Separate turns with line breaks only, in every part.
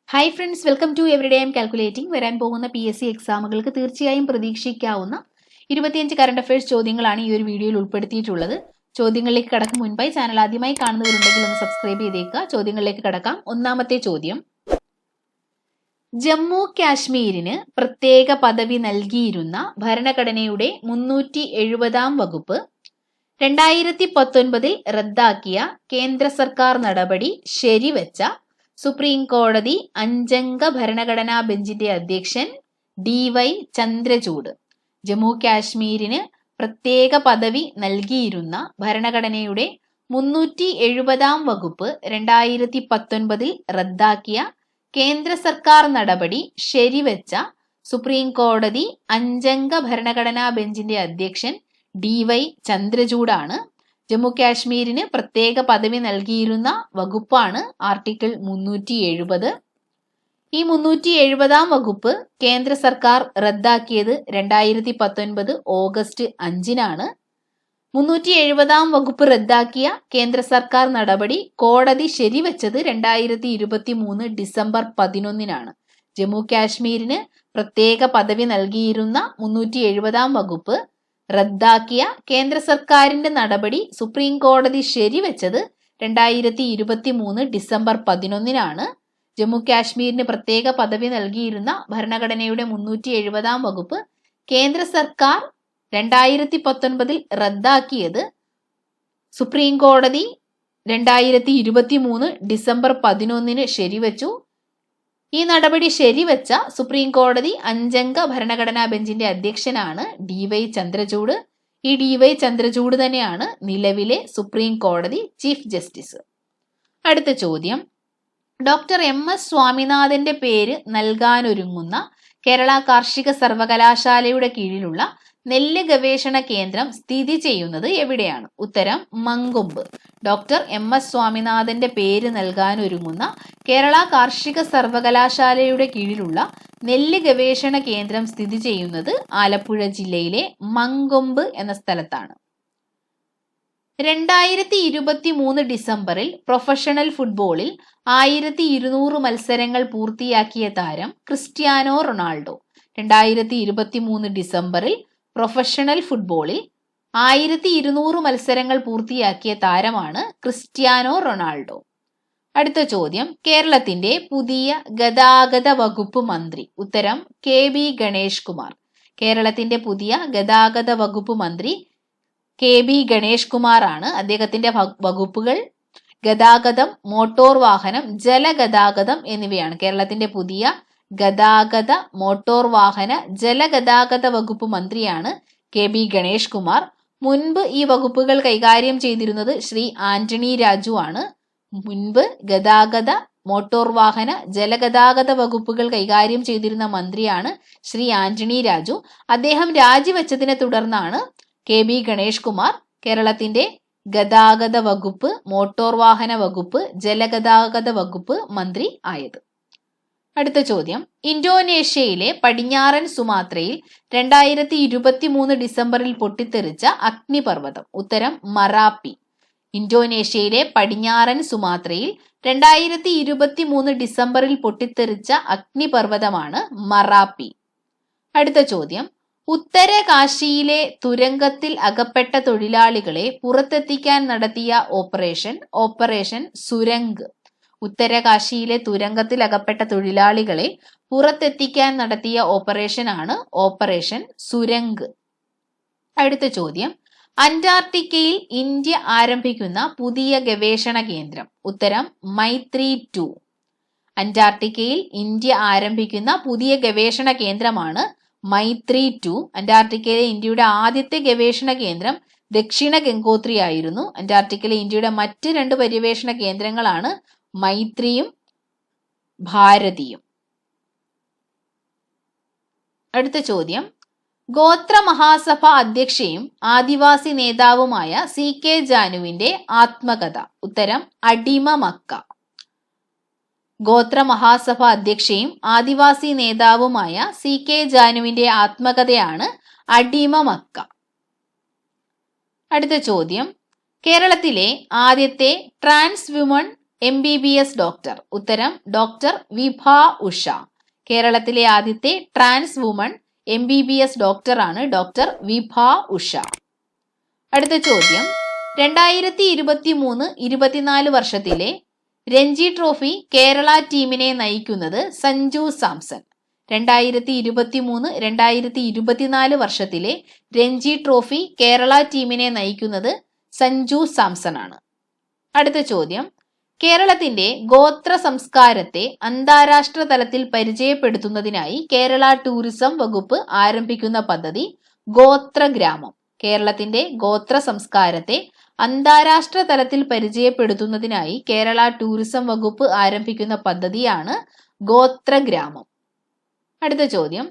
Hi friends, welcome to everyday aim calculating. വരാൻ പോകുന്ന PSC എക്സാമുകൾക്ക് തീർച്ചയായും പ്രതീക്ഷിക്കാവുന്ന 25 കറണ്ട് അഫയേഴ്സ് ചോദ്യങ്ങളാണ് ഈ ഒരു വീഡിയോയിൽ ഉൾപ്പെടുത്തിയിട്ടുള്ളത്. ചോദ്യങ്ങളിലേക്ക് കടക്കും മുൻപായി ചാനൽ ആദ്യമായി കാണുന്നവരുണ്ടെങ്കിൽ ഒന്ന് സബ്സ്ക്രൈബ് ചെയ്തേക്കുക. ചോദ്യങ്ങളിലേക്ക് കടക്കാം. ഒന്നാമത്തെ ചോദ്യം, ജമ്മു കാശ്മീരിന് പ്രത്യേക പദവി നൽകിയിരുന്ന ഭരണഘടനയുടെ 370 വകുപ്പ് 2019 റദ്ദാക്കിയ കേന്ദ്ര സർക്കാർ നടപടി ശരിവെച്ച സുപ്രീം കോടതി 5 അംഗ ഭരണഘടനാ ബെഞ്ചിന്റെ അധ്യക്ഷൻ DY ചന്ദ്രചൂഡ് ജമ്മു കാശ്മീരിന് പ്രത്യേക പദവി നൽകിയിരുന്ന ഭരണഘടനയുടെ 370 വകുപ്പ് 2019 റദ്ദാക്കിയ കേന്ദ്ര സർക്കാർ നടപടി ശരിവെച്ച സുപ്രീം കോടതി 5 അംഗ ഭരണഘടനാ ബെഞ്ചിന്റെ അധ്യക്ഷൻ DY ചന്ദ്രചൂഡാണ്. ജമ്മു കാശ്മീരിന് പ്രത്യേക പദവി നൽകിയിരുന്ന വകുപ്പാണ് ആർട്ടിക്കിൾ 370. ഈ 370 വകുപ്പ് കേന്ദ്ര സർക്കാർ റദ്ദാക്കിയത് 2019 ഓഗസ്റ്റ് 5-നാണ്. 370 വകുപ്പ് റദ്ദാക്കിയ കേന്ദ്ര സർക്കാർ നടപടി കോടതി ശരിവെച്ചത് 2023 ഡിസംബർ 11-നാണ്. ജമ്മു കാശ്മീരിന് പ്രത്യേക പദവി നൽകിയിരുന്ന 370 വകുപ്പ് റദ്ദാക്കിയ കേന്ദ്ര സർക്കാരിന്റെ നടപടി സുപ്രീം കോടതി ശരിവെച്ചത് 2023 ഡിസംബർ 11-നാണ്. ജമ്മു കാശ്മീരിന് പ്രത്യേക പദവി നൽകിയിരുന്ന ഭരണഘടനയുടെ 370 വകുപ്പ് കേന്ദ്ര സർക്കാർ 2019 റദ്ദാക്കിയത് സുപ്രീം കോടതി 2023 ഡിസംബർ 11-ന് ശരിവെച്ചു. ഈ നടപടി ശരിവെച്ച സുപ്രീം കോടതി 5 അംഗ ഭരണഘടനാ ബെഞ്ചിന്റെ അധ്യക്ഷനാണ് DY ചന്ദ്രചൂഡ്. ഈ DY ചന്ദ്രചൂഡ് തന്നെയാണ് നിലവിലെ സുപ്രീം കോടതി ചീഫ് ജസ്റ്റിസ്. അടുത്ത ചോദ്യം, ഡോക്ടർ MS സ്വാമിനാഥന്റെ പേര് നൽകാനൊരുങ്ങുന്ന കേരള കാർഷിക സർവകലാശാലയുടെ കീഴിലുള്ള നെല്ല് ഗവേഷണ കേന്ദ്രം സ്ഥിതി ചെയ്യുന്നത് എവിടെയാണ്? ഉത്തരം മങ്കൊമ്പ്. ഡോക്ടർ MS സ്വാമിനാഥന്റെ പേര് നൽകാനൊരുങ്ങുന്ന കേരള കാർഷിക സർവകലാശാലയുടെ കീഴിലുള്ള നെല്ല് ഗവേഷണ കേന്ദ്രം സ്ഥിതി ചെയ്യുന്നത് ആലപ്പുഴ ജില്ലയിലെ മങ്കൊമ്പ് എന്ന സ്ഥലത്താണ്. 2023 ഡിസംബറിൽ പ്രൊഫഷണൽ ഫുട്ബോളിൽ 1200 മത്സരങ്ങൾ പൂർത്തിയാക്കിയ താരം ക്രിസ്ത്യാനോ റൊണാൾഡോ. 2023 ഡിസംബറിൽ പ്രൊഫഷണൽ ഫുട്ബോളിൽ 1200 മത്സരങ്ങൾ പൂർത്തിയാക്കിയ താരമാണ് ക്രിസ്ത്യാനോ റൊണാൾഡോ. അടുത്ത ചോദ്യം, കേരളത്തിന്റെ പുതിയ ഗതാഗത വകുപ്പ് മന്ത്രി. ഉത്തരം KB ഗണേഷ് കുമാർ. കേരളത്തിന്റെ പുതിയ ഗതാഗത വകുപ്പ് മന്ത്രി KB ഗണേഷ് കുമാർ ആണ്. അദ്ദേഹത്തിന്റെ വകുപ്പുകൾ ഗതാഗതം, മോട്ടോർ വാഹനം, ജലഗതാഗതം എന്നിവയാണ്. കേരളത്തിന്റെ പുതിയ ഗതാഗത, മോട്ടോർ വാഹന, ജലഗതാഗത വകുപ്പ് മന്ത്രിയാണ് KB ഗണേഷ് കുമാർ. മുൻപ് ഈ വകുപ്പുകൾ കൈകാര്യം ചെയ്തിരുന്നത് ശ്രീ ആന്റണി രാജു ആണ്. മുൻപ് ഗതാഗത, മോട്ടോർ വാഹന, ജലഗതാഗത വകുപ്പുകൾ കൈകാര്യം ചെയ്തിരുന്ന മന്ത്രിയാണ് ശ്രീ ആന്റണി രാജു. അദ്ദേഹം രാജിവെച്ചതിനെ തുടർന്നാണ് KB ഗണേഷ് കുമാർ കേരളത്തിന്റെ ഗതാഗത വകുപ്പ്, മോട്ടോർ വാഹന വകുപ്പ്, ജലഗതാഗത വകുപ്പ് മന്ത്രി ആയത്. അടുത്ത ചോദ്യം, ഇന്തോനേഷ്യയിലെ പടിഞ്ഞാറൻ സുമാത്രയിൽ 2023 ഡിസംബറിൽ പൊട്ടിത്തെറിച്ച അഗ്നിപർവ്വതം. ഉത്തരം മറാപ്പി. ഇന്തോനേഷ്യയിലെ പടിഞ്ഞാറൻ സുമാത്രയിൽ 2023 ഡിസംബറിൽ പൊട്ടിത്തെറിച്ച അഗ്നിപർവ്വതമാണ് മറാപ്പി. അടുത്ത ചോദ്യം, ഉത്തരകാശിയിലെ തുരങ്കത്തിൽ അകപ്പെട്ട തൊഴിലാളികളെ പുറത്തെത്തിക്കാൻ നടത്തിയ ഓപ്പറേഷൻ സുരംഗ്. ഉത്തരകാശിയിലെ തുരങ്കത്തിൽ അകപ്പെട്ട തൊഴിലാളികളെ പുറത്തെത്തിക്കാൻ നടത്തിയ ഓപ്പറേഷനാണ് ഓപ്പറേഷൻ സുരംഗ്. അടുത്ത ചോദ്യം, അന്റാർട്ടിക്കയിൽ ഇന്ത്യ ആരംഭിക്കുന്ന പുതിയ ഗവേഷണ കേന്ദ്രം. ഉത്തരം മൈത്രി 2. അന്റാർട്ടിക്കയിൽ ഇന്ത്യ ആരംഭിക്കുന്ന പുതിയ ഗവേഷണ കേന്ദ്രമാണ് മൈത്രി 2. അന്റാർട്ടിക്കയിലെ ഇന്ത്യയുടെ ആദ്യത്തെ ഗവേഷണ കേന്ദ്രം ദക്ഷിണ ഗംഗോത്രി ആയിരുന്നു. അന്റാർട്ടിക്കയിലെ ഇന്ത്യയുടെ മറ്റ് 2 പര്യവേഷണ കേന്ദ്രങ്ങളാണ് മൈത്രിയും ഭാരതിയും. അടുത്ത ചോദ്യം, ഗോത്ര മഹാസഭ അധ്യക്ഷയും ആദിവാസി നേതാവുമായ CK ജാനുവിന്റെ ആത്മകഥ. ഉത്തരം അടിമ മക്ക. ഗോത്ര മഹാസഭ അധ്യക്ഷയും ആദിവാസി നേതാവുമായ CK ജാനുവിന്റെ ആത്മകഥയാണ് അടിമ മക്ക. അടുത്ത ചോദ്യം, കേരളത്തിലെ ആദ്യത്തെ ട്രാൻസ് വുമൺ MBBS ഡോക്ടർ? ഉത്തരം ഡോക്ടർ വിഭ ഉഷ. കേരളത്തിലെ ആദ്യത്തെ ട്രാൻസ് വുമൺ MBBS ഡോക്ടറാണ് ഡോക്ടർ വിഭ ഉഷ. അടുത്ത ചോദ്യം, 2023-24 വർഷത്തിലെ രഞ്ജി ട്രോഫി കേരള ടീമിനെ നയിക്കുന്നത് സഞ്ജു സാംസൺ. 2023-2024 വർഷത്തിലെ രഞ്ജി ട്രോഫി കേരള ടീമിനെ നയിക്കുന്നത് സഞ്ജു സാംസൺ ആണ്. അടുത്ത ചോദ്യം, കേരളത്തിന്റെ ഗോത്ര സംസ്കാരത്തെ അന്താരാഷ്ട്ര തലത്തിൽ പരിചയപ്പെടുത്തുന്നതിനായി കേരള ടൂറിസം വകുപ്പ് ആരംഭിക്കുന്ന പദ്ധതി ഗോത്രഗ്രാമം. കേരളത്തിന്റെ ഗോത്ര സംസ്കാരത്തെ അന്താരാഷ്ട്ര തലത്തിൽ പരിചയപ്പെടുത്തുന്നതിനായി കേരള ടൂറിസം വകുപ്പ് ആരംഭിക്കുന്ന പദ്ധതിയാണ് ഗോത്രഗ്രാമം. അടുത്ത ചോദ്യം,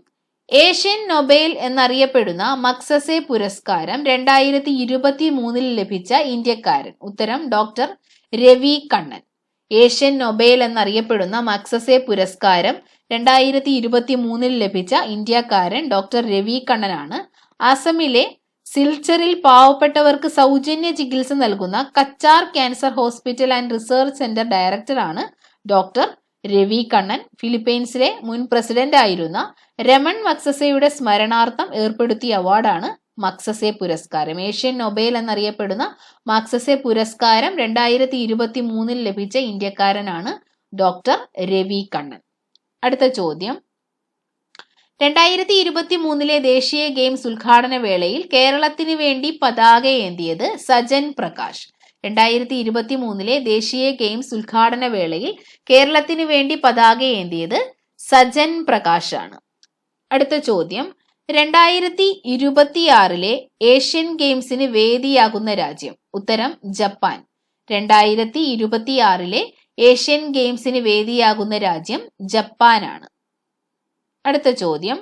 ഏഷ്യൻ നൊബേൽ എന്നറിയപ്പെടുന്ന മക്സസെ പുരസ്കാരം 2023 ലഭിച്ച ഇന്ത്യക്കാരൻ? ഉത്തരം doctor Ravi Kannan. Asian Nobel എന്നറിയപ്പെടുന്ന മക്സസെ പുരസ്കാരം 2023 ലഭിച്ച ഇന്ത്യക്കാരൻ ഡോക്ടർ രവി കണ്ണനാണ്. അസമിലെ സിൽച്ചറിൽ പാവപ്പെട്ടവർക്ക് സൗജന്യ ചികിത്സ നൽകുന്ന Cachar cancer hospital and research centre ഡയറക്ടറാണ് ഡോക്ടർ രവി കണ്ണൻ. ഫിലിപ്പൈൻസിലെ മുൻ പ്രസിഡന്റ് ആയിരുന്ന രമൺ മക്സസെയുടെ സ്മരണാർത്ഥം ഏർപ്പെടുത്തിയ അവാർഡാണ് മക്സസെ പുരസ്കാരം. ഏഷ്യൻ നൊബേൽ എന്നറിയപ്പെടുന്ന മക്സസെ പുരസ്കാരം 2023 ലഭിച്ച ഇന്ത്യക്കാരനാണ് ഡോക്ടർ രവി കണ്ണൻ. അടുത്ത ചോദ്യം, 2023 ദേശീയ ഗെയിംസ് ഉദ്ഘാടന വേളയിൽ കേരളത്തിന് വേണ്ടി പതാക ഏന്തിയത് സജൻ പ്രകാശ്. 2023 ദേശീയ ഗെയിംസ് ഉദ്ഘാടന വേളയിൽ കേരളത്തിന് വേണ്ടി പതാക ഏന്തിയത് സജൻ പ്രകാശ് ആണ്. അടുത്ത ചോദ്യം, 2026 ഏഷ്യൻ ഗെയിംസിന് വേദിയാകുന്ന രാജ്യം? ഉത്തരം ജപ്പാൻ. 2026 ഏഷ്യൻ ഗെയിംസിന് വേദിയാകുന്ന രാജ്യം ജപ്പാനാണ്. അടുത്ത ചോദ്യം,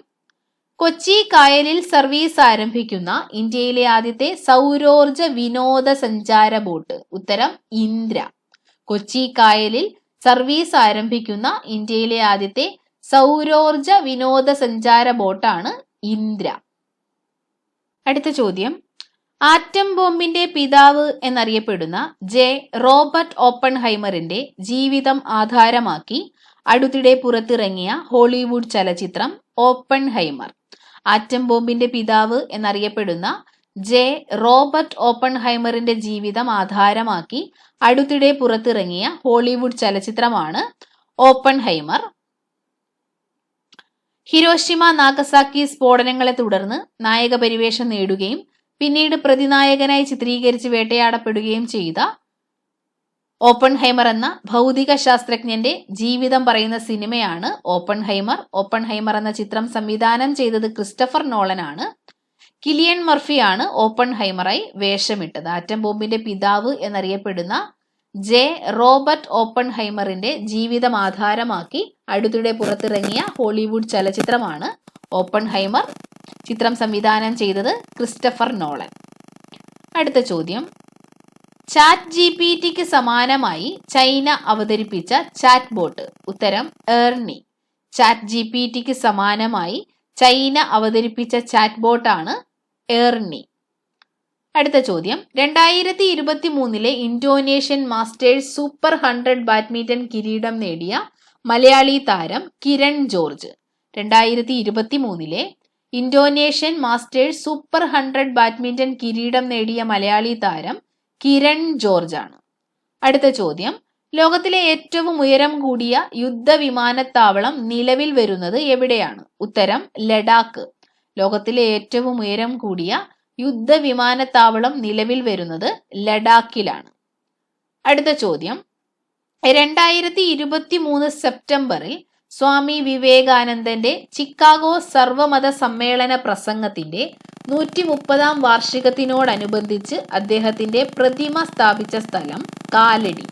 കൊച്ചി കായലിൽ സർവീസ് ആരംഭിക്കുന്ന ഇന്ത്യയിലെ ആദ്യത്തെ സൗരോർജ വിനോദസഞ്ചാര ബോട്ട്? ഉത്തരം ഇന്ദ്ര. കൊച്ചി കായലിൽ സർവീസ് ആരംഭിക്കുന്ന ഇന്ത്യയിലെ ആദ്യത്തെ സൗരോർജ വിനോദസഞ്ചാര ബോട്ടാണ് ഇന്ദ്ര. അടുത്ത ചോദ്യം, ആറ്റം ബോംബിന്റെ പിതാവ് എന്നറിയപ്പെടുന്ന റോബർട്ട് ഓപ്പൺഹൈമറിന്റെ ജീവിതം ആധാരമാക്കി അടുത്തിടെ പുറത്തിറങ്ങിയ ഹോളിവുഡ് ചലച്ചിത്രം ഓപ്പൺഹൈമർ. ആറ്റം ബോംബിന്റെ പിതാവ് എന്നറിയപ്പെടുന്ന റോബർട്ട് ഓപ്പൺഹൈമറിന്റെ ജീവിതം ആധാരമാക്കി അടുത്തിടെ പുറത്തിറങ്ങിയ ഹോളിവുഡ് ചലച്ചിത്രമാണ് ഓപ്പൺഹൈമർ. ഹിരോഷിമ നാഗസാക്കി സ്ഫോടനങ്ങളെ തുടർന്ന് നായക പരിവേഷം നേടുകയും പിന്നീട് പ്രതിനായകനായി ചിത്രീകരിച്ച് വേട്ടയാടപ്പെടുകയും ചെയ്ത ഓപ്പൺഹൈമർ എന്ന ഭൗതിക ശാസ്ത്രജ്ഞന്റെ ജീവിതം പറയുന്ന സിനിമയാണ് ഓപ്പൺഹൈമർ. ഓപ്പൺഹൈമർ എന്ന ചിത്രം സംവിധാനം ചെയ്തത് ക്രിസ്റ്റഫർ നോളനാണ്. കിലിയൻ മർഫിയാണ് ഓപ്പൺഹൈമറായി വേഷമിട്ടത്. ആറ്റം ബോംബിന്റെ പിതാവ് എന്നറിയപ്പെടുന്ന റോബർട്ട് ഓപ്പൺഹൈമറിന്റെ ജീവിതം ആധാരമാക്കി അടുത്തിടെ പുറത്തിറങ്ങിയ ഹോളിവുഡ് ചലച്ചിത്രമാണ് ഓപ്പൺഹൈമർ. ചിത്രം സംവിധാനം ചെയ്തത് ക്രിസ്റ്റഫർ നോളൻ. അടുത്ത ചോദ്യം, ചാറ്റ് ജിപിടിക്ക് സമാനമായി ചൈന അവതരിപ്പിച്ച ചാറ്റ് ബോട്ട്? ഉത്തരം ഏർണി. ചാറ്റ് ജിപിടിക്ക് സമാനമായി ചൈന അവതരിപ്പിച്ച ചാറ്റ് ബോട്ടാണ് ഏർണി. അടുത്ത ചോദ്യം, 2023 ഇന്തോനേഷ്യൻ മാസ്റ്റേഴ്സ് സൂപ്പർ 100 ബാഡ്മിന്റൺ കിരീടം നേടിയ മലയാളി താരം Kiran George. 2023 Indonesian masters super 100 badminton കിരീടം നേടിയ മലയാളി താരം കിരൺ ജോർജ് ആണ്. അടുത്ത ചോദ്യം, ലോകത്തിലെ ഏറ്റവും ഉയരം കൂടിയ യുദ്ധവിമാനത്താവളം നിലവിൽ വരുന്നത് എവിടെയാണ്? ഉത്തരം ലഡാക്ക്. ലോകത്തിലെ ഏറ്റവും ഉയരം കൂടിയ യുദ്ധവിമാനത്താവളം നിലവിൽ വരുന്നത് ലഡാക്കിലാണ്. അടുത്ത ചോദ്യം, 2023 സെപ്റ്റംബറിൽ സ്വാമി വിവേകാനന്ദന്റെ ചിക്കാഗോ സർവമത സമ്മേളന പ്രസംഗത്തിന്റെ 130ാം വാർഷികത്തിനോടനുബന്ധിച്ച് അദ്ദേഹത്തിന്റെ പ്രതിമ സ്ഥാപിച്ച സ്ഥലം കാലടി.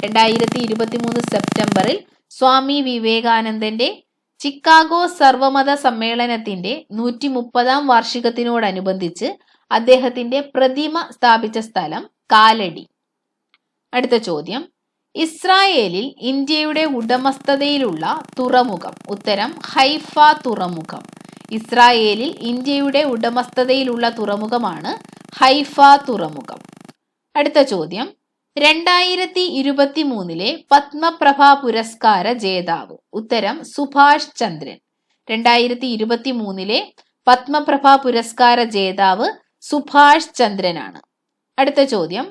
2023 സെപ്റ്റംബറിൽ സ്വാമി വിവേകാനന്ദന്റെ ചിക്കാഗോ സർവമത സമ്മേളനത്തിന്റെ 130ാം വാർഷികത്തിനോടനുബന്ധിച്ച് അദ്ദേഹത്തിന്റെ പ്രതിമ സ്ഥാപിച്ച സ്ഥലം കാലടി. അടുത്ത ചോദ്യം, ഇസ്രായേലിൽ ഇന്ത്യയുടെ ഉടമസ്ഥതയിലുള്ള തുറമുഖം? ഉത്തരം ഹൈഫ തുറമുഖം. ഇസ്രായേലിൽ ഇന്ത്യയുടെ ഉടമസ്ഥതയിലുള്ള തുറമുഖമാണ് ഹൈഫ തുറമുഖം. അടുത്ത ചോദ്യം, 2023 പത്മപ്രഭ പുരസ്കാര ജേതാവ്. ഉത്തരം സുഭാഷ് ചന്ദ്രൻ. 2023 പത്മപ്രഭ പുരസ്കാര ജേതാവ് സുഭാഷ് ചന്ദ്രനാണ്. അടുത്ത ചോദ്യം,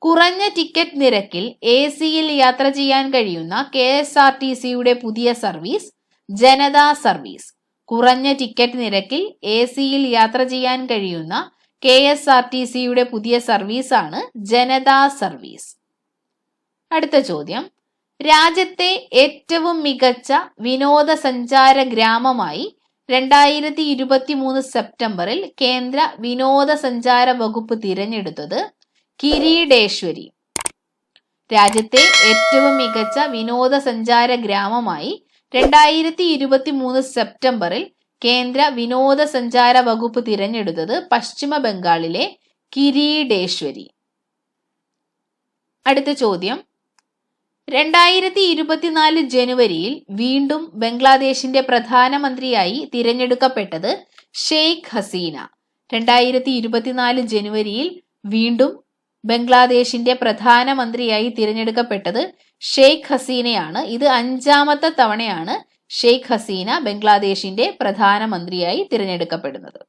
കുറഞ്ഞ ടിക്കറ്റ് നിരക്കിൽ AC-യിൽ യാത്ര ചെയ്യാൻ കഴിയുന്ന KSRTCയുടെ പുതിയ സർവീസ് ജനതാ സർവീസ്. കുറഞ്ഞ ടിക്കറ്റ് നിരക്കിൽ AC-യിൽ യാത്ര ചെയ്യാൻ കഴിയുന്ന KSRTCയുടെ പുതിയ സർവീസാണ് ജനതാ സർവീസ്. അടുത്ത ചോദ്യം, രാജ്യത്തെ ഏറ്റവും മികച്ച വിനോദസഞ്ചാര ഗ്രാമമായി 2023 സെപ്റ്റംബറിൽ കേന്ദ്ര വിനോദസഞ്ചാര വകുപ്പ് തിരഞ്ഞെടുത്തത് കിരീടേശ്വരി. രാജ്യത്തെ ഏറ്റവും മികച്ച വിനോദസഞ്ചാര ഗ്രാമമായി 2023 സെപ്റ്റംബറിൽ കേന്ദ്ര വിനോദസഞ്ചാര വകുപ്പ് തിരഞ്ഞെടുത്തത് പശ്ചിമ ബംഗാളിലെ കിരീടേശ്വരി. അടുത്ത ചോദ്യം, 2024 ജനുവരിയിൽ വീണ്ടും ബംഗ്ലാദേശിന്റെ പ്രധാനമന്ത്രിയായി തിരഞ്ഞെടുക്കപ്പെട്ടത് ഷെയ്ഖ് ഹസീന. 2024 ജനുവരിയിൽ വീണ്ടും ബംഗ്ലാദേശിന്റെ പ്രധാനമന്ത്രിയായി തിരഞ്ഞെടുക്കപ്പെട്ടത് ഷെയ്ഖ് ഹസീനയാണ്. ഇത് 5ാമത്തെ തവണയാണ് ഷെയ്ഖ് ഹസീന ബംഗ്ലാദേശിന്റെ പ്രധാനമന്ത്രിയായി തിരഞ്ഞെടുക്കപ്പെടുന്നത്.